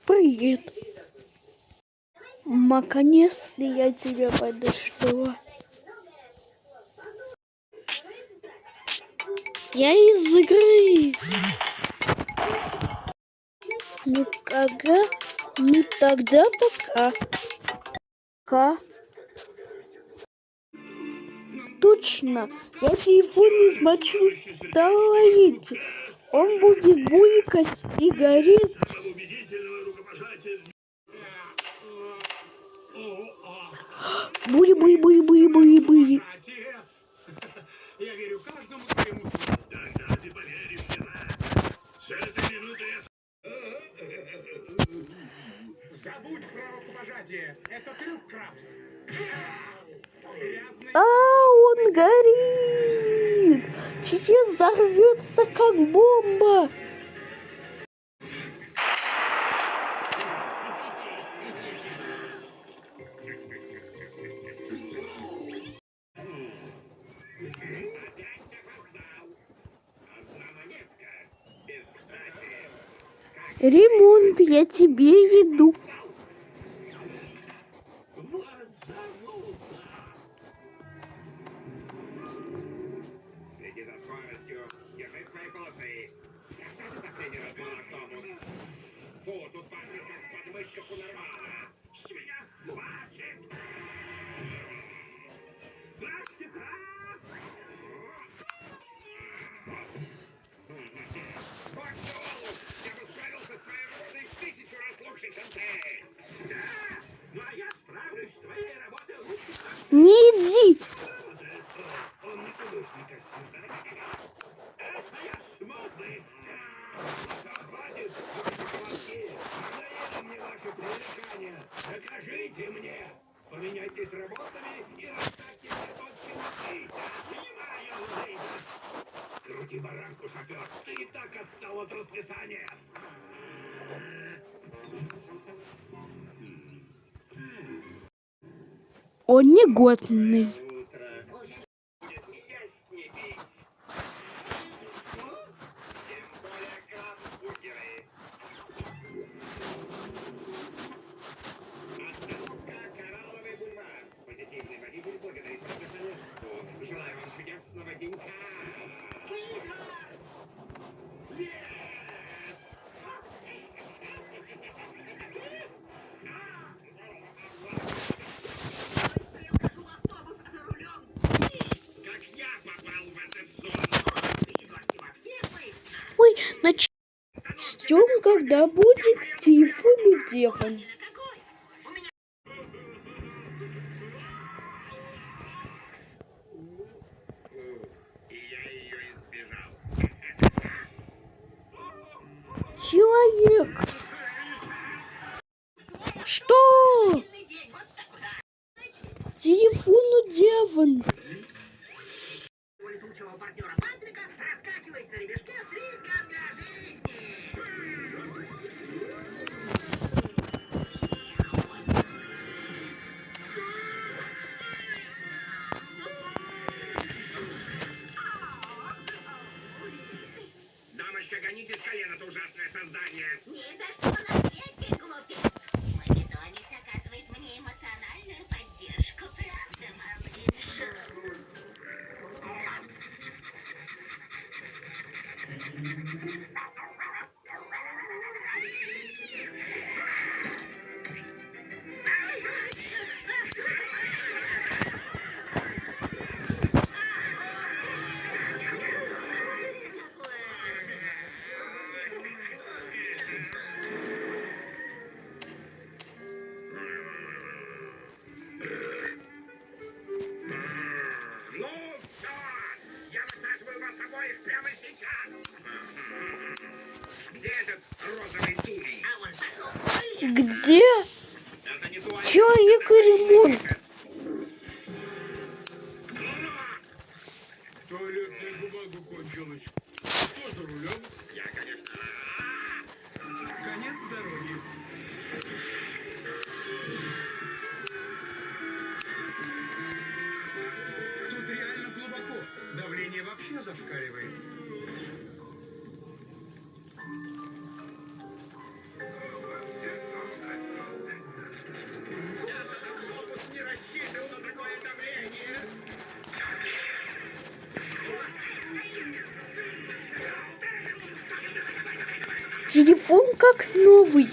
Привет. Наконец-то я тебя подошла. Я из игры. Ну когда? Ну тогда пока. Пока. Точно. Я телефон не смочу. Давайте. Он будет булькать и гореть. Буй-буй-буй-буй-буй-буй. Я верю каждому твоему слову. Да, ты поверишь, жена. С этой минуты я... Забудь про рукопожатие. Это трюк, Крабс. Он горит. Сейчас взорвется как бомба. Ремонт, я тебе иду. Следи за скоростью. Держи свои полосы. Когда ты последний раз был автобус? Фу, тут пахнет как в подмышках у нормала. С меня хватит. Практика! Я бы справился с твоей работой в 1000 раз лучше, чем ты. Да, но я справлюсь с твоей работой лучше. Не иди. Он не художник, это я смутный. Хватит, ваши кулаки. Надоели мне ваши пререкания. Докажите мне. Поменяйтесь работами и расставьте мне точки над «и». Понимаю, Лейдер. Крути баранку, шофер. Ты и так отстал от расписания. Он негодный. Желаю вам чудесного денька. Как я попал в этот зону? Ой, ждем, когда будет телефон Деван. Человек. Что? Телефону Деван. Дамочка, гоните с колена это ужасное создание. Ни за что на свете, глупец. Мой питомец оказывает мне эмоциональную поддержку, правда, малыш? Ну, все! Я высаживаю вас обоих прямо сейчас! Где этот розовый дурень? А он пошел. Где? Это не туалет. Человек и ремонт. Туалетная бумага кончилась. Кто за рулем? Я, конечно. Конец дороги. Тут реально глубоко. Давление вообще зашкаливает. Телефон как новый.